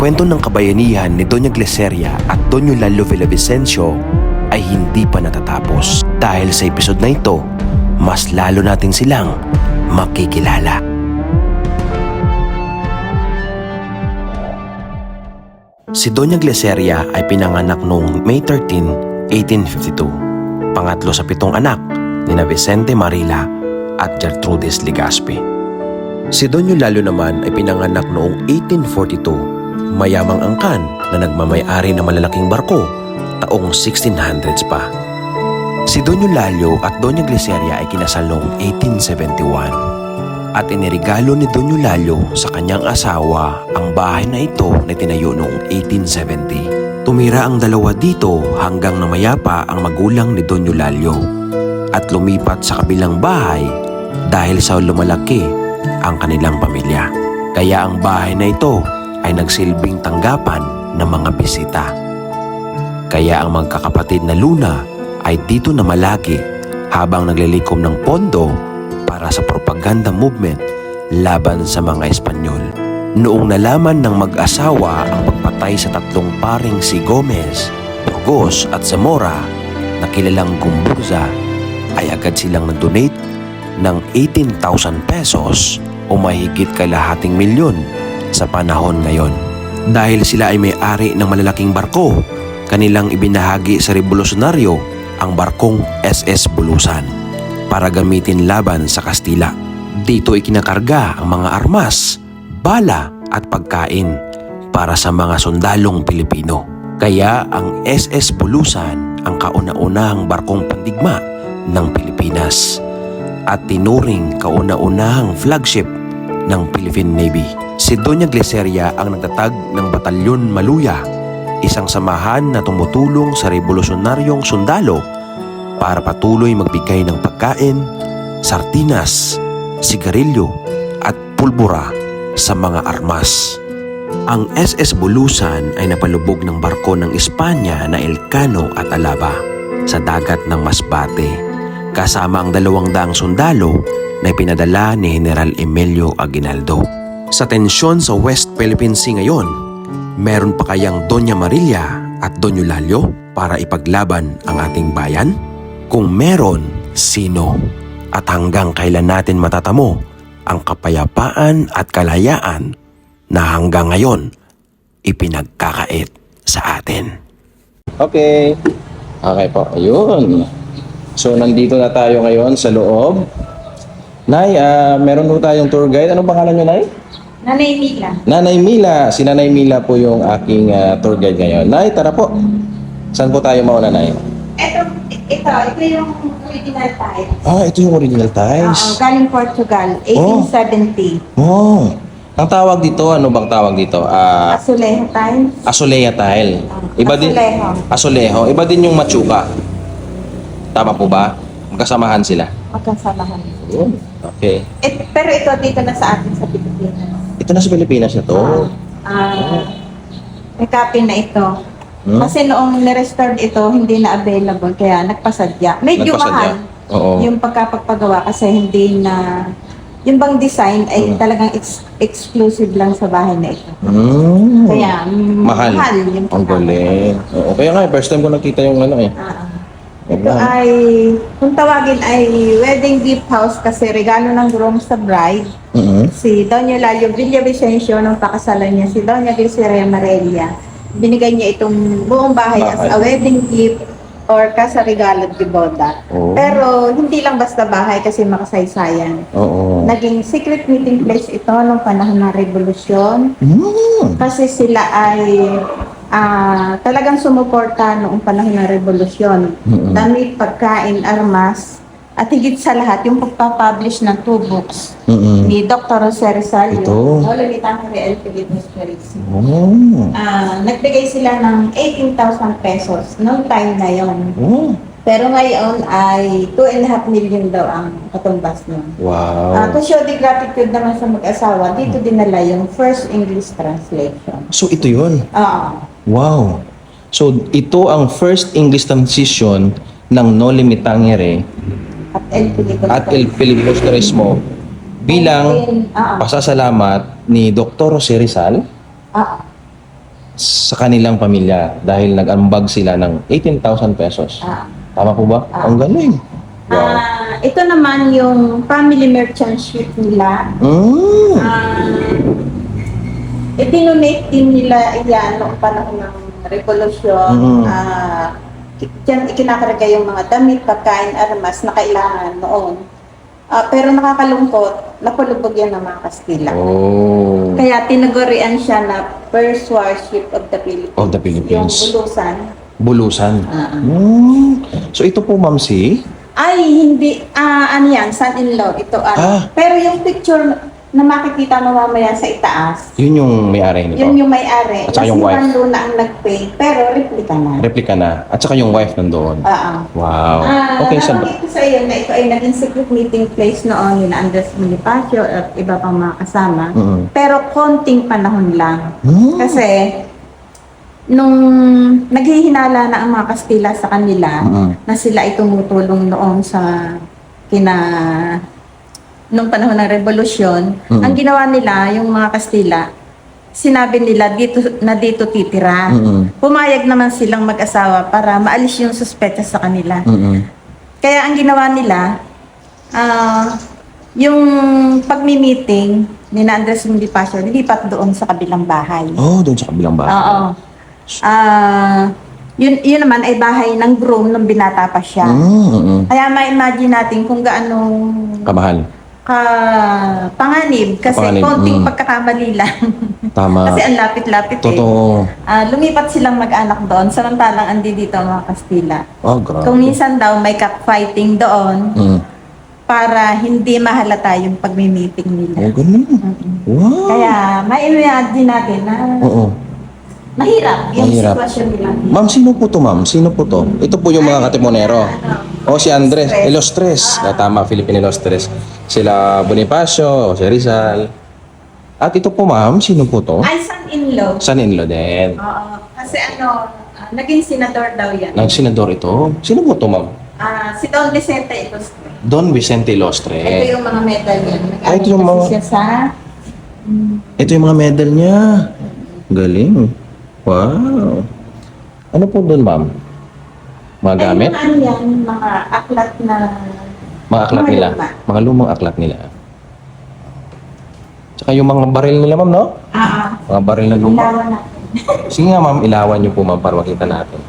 kwento ng kabayanihan ni Doña Glyceria at Doño Lalo Villavicencio ay hindi pa natatapos. Dahil sa episode na ito, mas lalo natin silang makikilala. Si Doña Glyceria ay pinanganak noong May 13, 1852. Pangatlo sa 7 anak ni Vicente Marila at Gertrudis Legazpi. Si Doño Lalo naman ay pinanganak noong 1842, mayamang angkan na nagmamay-ari ng malalaking barko taong 1600s pa. Si Doño Lalo at Doña Glyceria ay kinasal noong 1871 at inirigalo ni Doño Lalo sa kanyang asawa ang bahay na ito na tinayo noong 1870. Tumira ang dalawa dito hanggang namayapa ang magulang ni Doño Lalo at lumipat sa kabilang bahay dahil sa lumalaki ang kanilang pamilya. Kaya ang bahay na ito ay nagsilbing tanggapan ng mga bisita. Kaya ang magkakapatid na Luna ay dito na malagi habang naglilikom ng pondo para sa propaganda movement laban sa mga Espanyol. Noong nalaman ng mag-asawa ang pagpatay sa 3 paring si Gomez, Burgos at Zamora na kilalang Gumburza, ay agad silang nag-donate ng 18,000 pesos o mahigit kalahating milyon sa panahon ngayon. Dahil sila ay may-ari ng malalaking barko, kanilang ibinahagi sa revolusyonaryo ang barkong SS Bulusan para gamitin laban sa Kastila. Dito ikinakarga ang mga armas, bala at pagkain para sa mga sundalong Pilipino. Kaya ang SS Bulusan ang kauna-unahang barkong pandigma ng Pilipinas at tinuring kauna-unahang flagship ng Philippine Navy. Si Doña Glyceria ang nagtatag ng Batalyon Maluya, isang samahan na tumutulong sa revolusyonaryong sundalo para patuloy magbigay ng pagkain, sardinas, sigarilyo at pulbura sa mga armas. Ang SS Bulusan ay napalubog ng barko ng Espanya na Elcano at Alaba sa dagat ng Masbate, kasama ang 200 sundalo na ipinadala ni General Emilio Aguinaldo. Sa tensyon sa West Philippine Sea ngayon, meron pa kayang Doña Marila at Doño Lalo para ipaglaban ang ating bayan? Kung meron, sino? At hanggang kailan natin matatamo ang kapayapaan at kalayaan na hanggang ngayon ipinagkakait sa atin? Okay po, ayun. So, nandito na tayo ngayon sa loob. Nay, meron po tayong tour guide. Ano pangalan niyo, Nay? Nanay Mila. Nanay Mila. Si Nanay Mila po yung aking tour guide ngayon. Nay, tara po. Saan po tayo mauna, Nay? Ito yung original tiles. Ito yung original tiles. Galing Portugal, 1870. Oh. Ang tawag dito, ano bang tawag dito? Azulejo tiles. Azuleja tile. Iba din. Azulejo. Azulejo. Iba din yung machuka. Tama po ba? Magkasamahan sila. Magkasamahan. Okay. Pero ito dito na sa atin sa Pilipinas. Ito na sa Pilipinas na to. May copy na ito. Kasi noong ni-restored ito, hindi na available, kaya nagpasadya. Medyo mahal yung pagkapagpagawa kasi hindi na, yung bang design ay talagang exclusive lang sa bahay na ito. Kaya mahal yung Ang galing. Oo, kaya nga, first time ko nakita yung ano eh. Ito ay, kung tawagin ay wedding gift house kasi regalo ng groom sa bride. Si Doña Lalo Villavicencio, nung pakasalan niya, si Doña Glyceria Marelia, binigay niya itong buong bahay as a wedding gift or kasarigalo de boda. Pero hindi lang basta bahay kasi makasaysayan. Naging secret meeting place ito nung panahon ng revolusyon. Kasi sila ay talagang sumuporta noong panahon ng revolusyon. Damit, pagkain, armas, at higit sa lahat, yung pagpapublish ng 2 books ni Dr. Jose Rizal, yung Nolimitang Real Filipinos Perismo. Nagbigay sila ng 18,000 pesos noong time na yon. Pero ngayon ay 2.5 million daw ang katumbas nun. Wow. To show the gratitude naman sa mag-asawa, dito dinala yung first English translation. So ito yun? Wow. So ito ang first English transition ng Noli Me Tangere at El Filipinos Perismo bilang pasasalamat ni Dr. Jose Rizal sa kanilang pamilya dahil nag-ambag sila ng 18,000 pesos. Ah. Tama po ba? Ang galing. Wow. Ito naman yung family merchantship nila. Mm. Idinonate din nila yan noong panahon ng revolusyon. Mm. Diyan ikinakarga yung mga damit, pagkain, armas na kailangan noon. Pero nakakalungkot, napalubog yan ng mga Kastila. Oh. Kaya tinagurian siya na First Warship of the Philippines. Of the Philippines. Yung bulusan. Bulusan. Ah. So ito po, ma'am, si? Ay, hindi. Ano yan? Son-in-law. Ito, Pero yung picture na makikita mo mamaya sa itaas, Yun yung may-ari nito. yun yung may-ari. At saka yung Si wife. Juan Luna ang nag-paint, pero replika na. Replika na. At saka yung wife nandoon. Wow. Okay, saan ba? Nabanggit ko sa iyo na ito ay naging secret meeting place noon ni Andres Bonifacio at iba pang mga kasama. Mm. Pero konting panahon lang. Mm. Kasi, nung naghihinala na ang mga Kastila sa kanila, na sila ay tumutulong noon sa nung panahon ng revolusyon, ang ginawa nila, yung mga Kastila, sinabi nila dito titira. Pumayag naman silang mag-asawa para maalis yung suspecha sa kanila. Kaya ang ginawa nila, yung pagmi-meeting ni Andres Bonifacio, nilipat doon sa kabilang bahay. Oh, doon sa kabilang bahay. Oo. Yun naman ay bahay ng groom nung binata pa siya. Kaya ma-imagine natin kung gaano Kamahal. panganib kasi Kapanganib, konting pagkakamali lang. Tama. Kasi ang lapit-lapit Totoo. lumipat silang mag-anak doon samantalang andi dito ang mga Kastila. Oh, grabe. Kung minsan daw may cockfighting doon para hindi mahalata yung pagmi-meeting nila. Oh, ganun. Wow. Kaya ma-imagine natin na Oo. mahirap yung Mahirap. sitwasyon nila. Ma'am, sino po to, ma'am? Sino po to? Ito po yung mga katimonero. Oh, si Andres. Ilostres. Tama, Philippine Ilostres. Sila Bonifacio, si Rizal. At ito po, ma'am, sino po to? Ay, son-in-law. Son-in-law din. Oo. Kasi naging senador daw yan. Ng senador ito. Sino po to, ma'am? Si Don Vicente Ilostre. Don Vicente Ito Ilostre. yung mga medal niya. Ay, ito yung mga- Siya sa... Ito yung mga medal niya. Galing. Wow. Ano po doon, ma'am? Mga gamit? Ay, ano yan, mga aklat na... Mga aklat mga nila. luma. Mga lumang aklat nila. Tsaka yung mga baril nila, ma'am, no? Mga baril na luma. Ilawan natin. Sige nga, ma'am, ilawan niyo po, ma'am, para makita natin.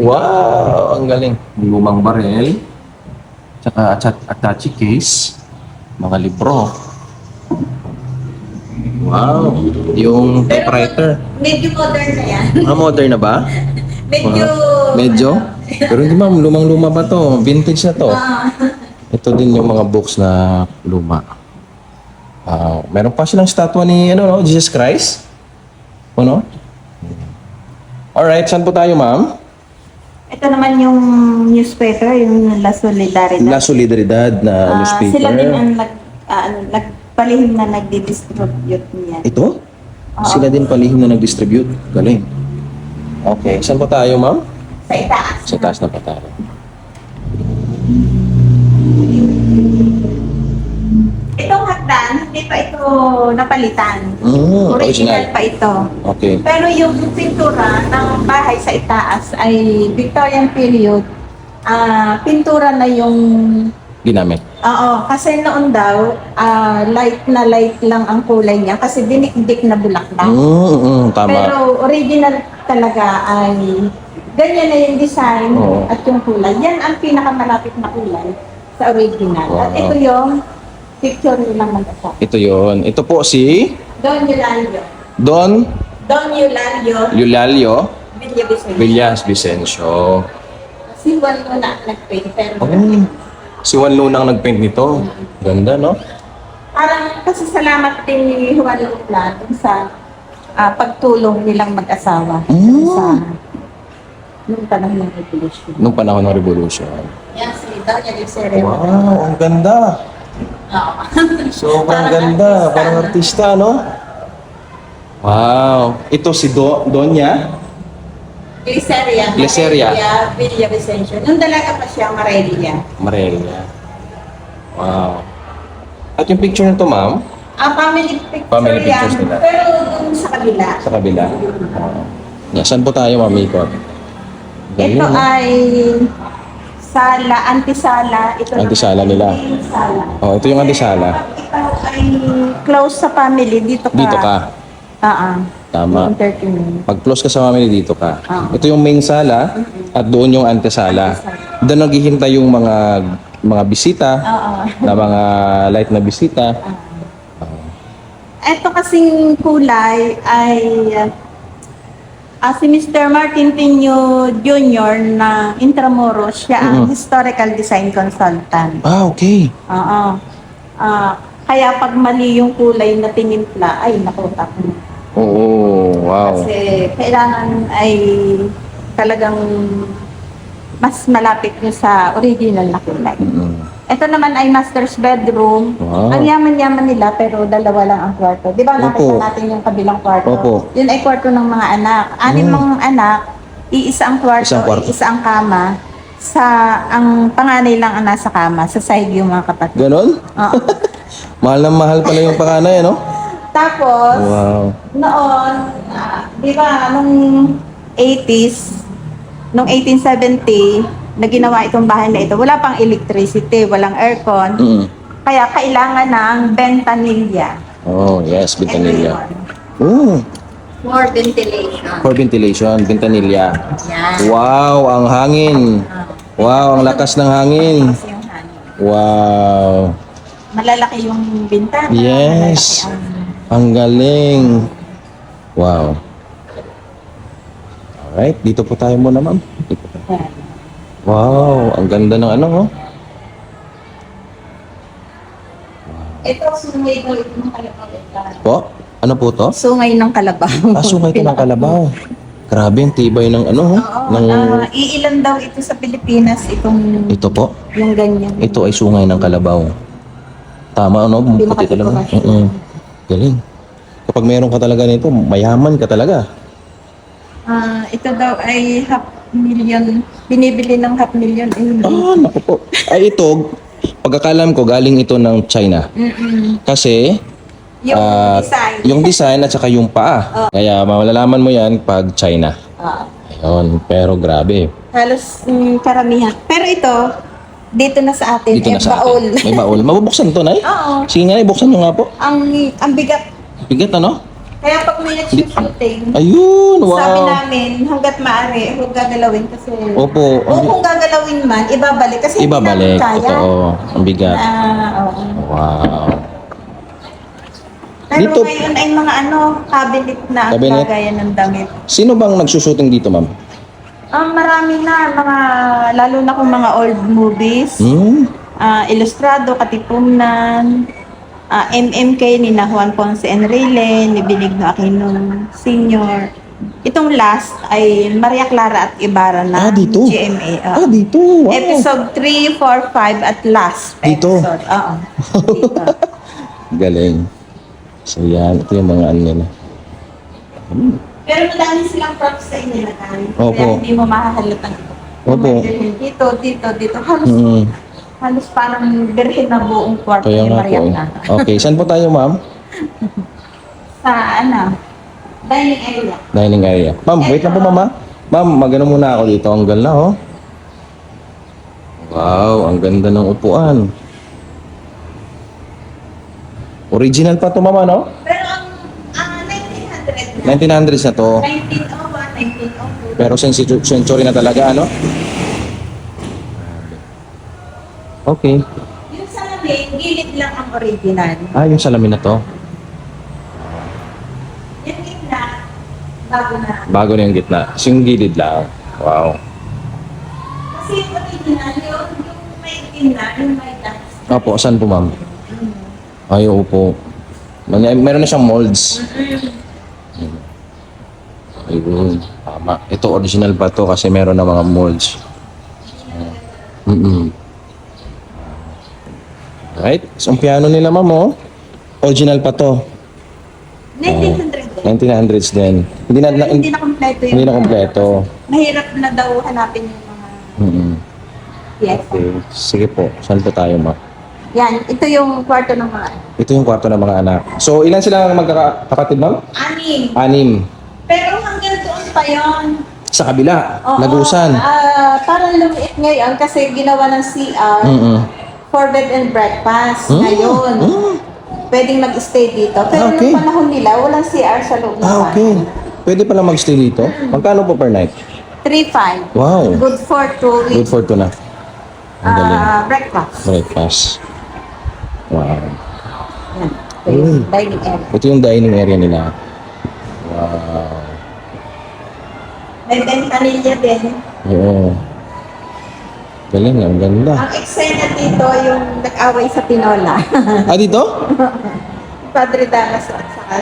Wow! Ang galing. Lumang baril. Tsaka attache case. Mga libro. Wow! Yung typewriter. Medyo modern na yan. Modern na ba? Medyo... Medyo? Pero hindi, ma'am, lumang-luma ba to? Vintage na to. Ito din yung mga books na luma. Meron pa silang statwa ni Jesus Christ. Ano? Alright, saan po tayo, ma'am? Ito naman yung newspaper, yung La Solidaridad. La Solidaridad na newspaper. Sila din ang nagpalihim na nagdi-distribute niya. Ito? Sila din palihim na nag-distribute. Galing. Okay, saan po tayo, ma'am? Sa itaas. Sa taas na pa tayo. Itong hagdan, hindi pa ito napalitan. Original. Original pa ito. Okay. Pero yung pintura ng bahay sa itaas ay Victorian period. Pintura na yung... Ginamit. Oo, kasi noon daw, light lang ang kulay niya kasi dinikdik na bulaklak. Tama. Pero original talaga ay ganyan na yung design Oo. at yung kulay. Yan ang pinakamalapit na kulay sa original. Wow. At ito yung picture nilang mag-asawa. Ito yon. Ito po si Don Eulalio. Don Don Eulalio Eulalio Villavicencio. Villas Vicencio. Si Juan Luna nag-paint. Pero Si Juan Luna ang nag-paint nito. Ganda, no? parang kasi salamat din ni Juan Luna dun sa pagtulong nilang mag-asawa. Sa nung panahon ng revolution. Nung panahon ng Revolution. Yan, si Doña Luceria. Wow, ang ganda. Oo. Sobrang Parang ganda. artista, Parang no? artista, no? Wow. Ito si Doña Gliceria. Gliceria. Villavicencio. Nung dalaga pa siya, Marelia. Marelia. Wow. At yung picture nito, ma'am? Family picture Family yan. pictures nila. Pero yung sa kabila. Sa kabila. Yeah, saan po tayo, Ma'am Ikot? Ito ay sala, antisala. Ito Antisala naman nila. ay main sala. Oh, ito yung antisala. Ito ay close sa family. Dito ka. Dito ka. Tama. Entertainment. Pag close ka sa family, dito ka. Ah. Ito yung main sala at doon yung antesala. Doon naghihintay yung mga bisita, Oo. na mga light na bisita. Ito kasing kulay ay si Mr. Martin Pino Jr. na Intramuros. Siya ang historical design consultant. Ah, okay. Oo. Kaya pag mali yung kulay na tinimpla, ay nakutak mo. Oo, wow. Kasi kailangan ay talagang mas malapit nyo sa original na kulay. Ito naman ay master's bedroom. Wow. Ang yaman-yaman nila pero dalawa lang ang kwarto. Di ba nakita Opo. natin yung kabilang kwarto? Opo. Yun ay kwarto ng mga anak. Anim mga anak, iisa ang kwarto, Isang kwarto. iisa ang kama. Ang panganay lang ang nasa kama, sa side yung mga kapatid. Ganon? Oo. Mahal na mahal pala yung panganay, no? Tapos, Wow. noon, di ba, nung 80s, nung 1870, na ginawa itong bahay na ito, wala pang electricity, walang aircon, Mm. kaya kailangan ng ventanilla. Oh, yes, Ito ventanilla. yun. Oh, For ventilation. for ventilation, ventanilla. Yan. Wow, ang hangin. Wow, ang lakas ng hangin. Kasi yung hangin. Wow. Malalaki yung bintana. Yes. Malalaki ang... Ang galing. Wow. Alright, dito po tayo muna, ma'am. Dito po. Yan. Wow, ang ganda ng ano, oh. Ito, sungay daw ito ng kalabaw. Po? Ano po to? Sungay ng kalabaw. Sungay ito ng kalabaw. Grabe, ang tibay ng ano, oh. Oo, Ng, iilan daw ito sa Pilipinas, itong ito po. yung ganyan. Ito ay sungay ng kalabaw. Tama, ano? Hindi Puti talaga. makatipurasyon. Galing. Kapag meron ka talaga nito, mayaman ka talaga. Ito daw ay $500,000. Binibili ng $500,000. Ah, naku po. Ay, ito, pagkakalam ko, galing ito ng China. Kasi, Yung design. yung design at saka yung paa. Kaya malalaman mo yan pag China. Ayun, pero grabe. Halos karamihan. Pero ito, dito na sa atin, Dito na sa baul. atin. May baul. Mabubuksan to, Nay? Oo. Sige nga, buksan nyo nga po. Ang bigat. Bigat, ano? Kaya pag may nag-shooting, Ayun, sabi wow. namin, hanggat maaari, huwag gagalawin kasi... Opo. O kung gagalawin man, ibabalik. Kasi Ibabalik. hindi namin kaya. Totoo. Ang bigat. Oo. Wow. Pero Dito- ngayon ay mga cabinet na ang Cabinet? kagayan ng damit. Sino bang nagsushooting dito, ma'am? Marami na, lalo na kung mga old movies, Ilustrado, Katipunan, MMK ni na Juan Ponce Enrile, ni Benigno Aquino Sr. Itong last ay Maria Clara at Ibarra na Dito? GMA. Dito. Wow. Episode 3, 4, 5 at last Dito? episode. Oo. Dito. Galing. So yan, ito yung mga ano nila. Pero madami silang props sa inilagay. Opo. Kaya hindi mo mahahalatang ito. Opo. Dito. Halos, Mm. halos parang birhen na buong kwarto Kaya ni nga Maria po. Clara. Okay, saan po tayo, ma'am? Sa dining area. Dining area. Ma'am, wait lang po, mama. Ma'am, magano muna ako dito. Ang ganda, oh. Wow, ang ganda ng upuan. Original pa to, mama, no? Pero ang 1900 na. 1900s na to. 1901, 1902. Pero century na talaga, ano? Okay. Yung salamin, gilid lang ang original. Yung salamin na to. Yung gitna, bago na. Bago na yung gitna. Yung gilid lang. Wow. Kasi yung original, yung may gitna, yung may dance. Opo, saan po, ma'am? Ay, opo. Meron na siyang molds. Ayun. Tama. Ito, original pa to kasi meron na mga molds. Right? So, ang piano nila, ma'am, oh. Original pa to. 1900 din. 1900s din. Hindi na, Pero hindi na kompleto yun. hindi na kompleto. Mahirap na daw hanapin yung mga yes. Okay. Sige po. Saan po tayo, ma'am? Yan, ito yung kwarto ng mga Ito yung kwarto ng mga anak. So, ilan sila magkakapatid, ma'am? Anim. 6. Pero hanggang doon pa yon. Sa kabila, Oo, Lagusan. parang lumiit ngayon kasi ginawa ng CR for bed and breakfast ngayon. Pwedeng mag-stay dito. Pero Okay. nung panahon nila, walang CR sa loob ng Okay. Pwede pala mag-stay dito? Magkano po per night? 3-5. Wow. Good for 2 Good weeks. for 2 na. Ang galing. Breakfast. Breakfast. Wow. Yan. Ito yung dining area. Ito yung dining area nila. Wow. May ventanilla din. Oo. Galing, ang ganda. Ang eksena dito yung nag-away sa Pinola. Ah, dito? Padre Damas at saka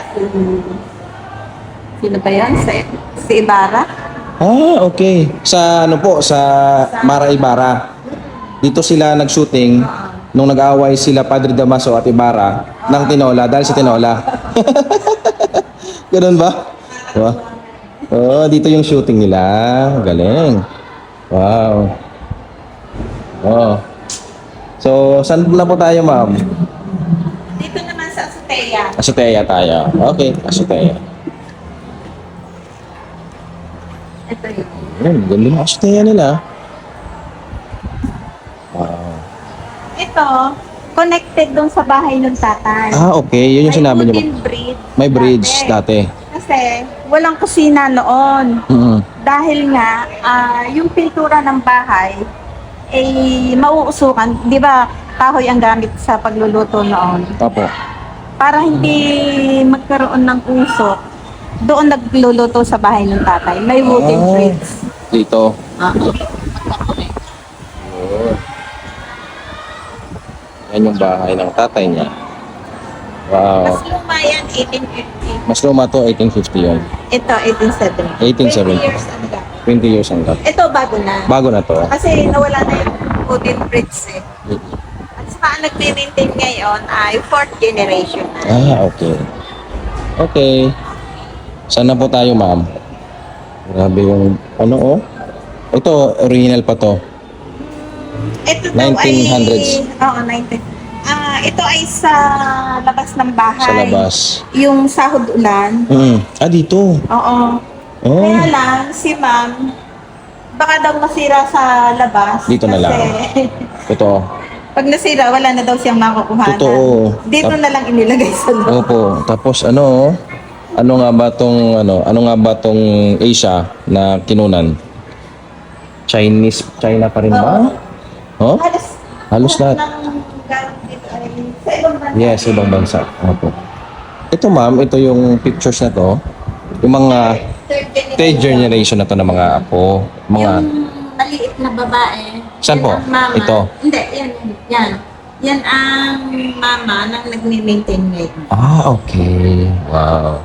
sino ba yan? Si Ibarra? Ah, okay. Sa ano po, sa Mara Ibarra. Dito sila nag-shooting nung nag-aaway sila Padre Damaso at Ibarra ng Tinola dahil sa Tinola. Ganun ba? Wow. Oh, dito yung shooting nila. Galing. Wow. Oh. So, saan na po tayo, ma'am? Dito naman sa Azotea. Azotea tayo. Okay, Azotea. Ito yun. Ayun, ganda ng Azotea nila. Wow. Ito, connected doon sa bahay ng tatay. Ah, okay. Yun yung sinabi niyo. May wooden bridge. May bridge dati. Kasi walang kusina noon. Dahil nga, yung pintura ng bahay ay mauusukan. Di ba, kahoy ang gamit sa pagluluto noon. Opo. Para hindi magkaroon ng usok, doon nagluluto sa bahay ng tatay. May wooden Ah. bridge. Dito. Ah. Yan yung bahay ng tatay niya. Wow. Mas luma yan, 1850. Mas luma to, 1850 yun. Ito, 1870. 1870. 20 years ang gap. 20 years ang gap. Ito, bago na. Bago na to. Kasi nawala na yung wooden bridge eh. At saka ang nagme-maintain ngayon ay 4th generation na. Ah, okay. Okay. Saan na po tayo, ma'am? Grabe yung, ano oh? Ito, original pa to. Ito daw 1900s. Oo, 19. Ito ay sa labas ng bahay. Sa labas. Yung sahod ulan. Ah, dito. Oo. Oh. Kaya lang, si ma'am, baka daw masira sa labas. Dito na lang. Kasi Totoo. pag nasira, wala na daw siyang makukuhanan. Totoo. Dito na lang inilagay sa loob. Opo. Tapos ano nga ba tong Asia na kinunan? China pa rin ba? Oh? Halos lahat. ng gamit dito ay sa ibang bansa. Yes, ibang bansa. Opo. Ito ma'am, ito yung pictures na to. Yung mga third generation na to ng mga apo. Mga, Yung maliit na babae. Saan yan po? ang mama. Ito? Hindi, yan. Yan ang mama nang nagme-maintain ngayon. okay. Wow.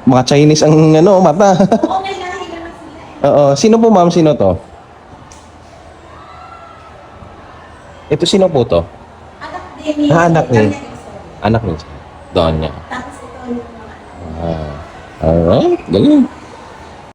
Mga Chinese ang mata. Oo, may lahi naman sila eh. Oo. Sino po ma'am? Sino to? Ito sino po to? Anak din ni Anak ni. Doña Isabel. Anak niya. Doon niya. Tapos ito yung mga Alright. Galing.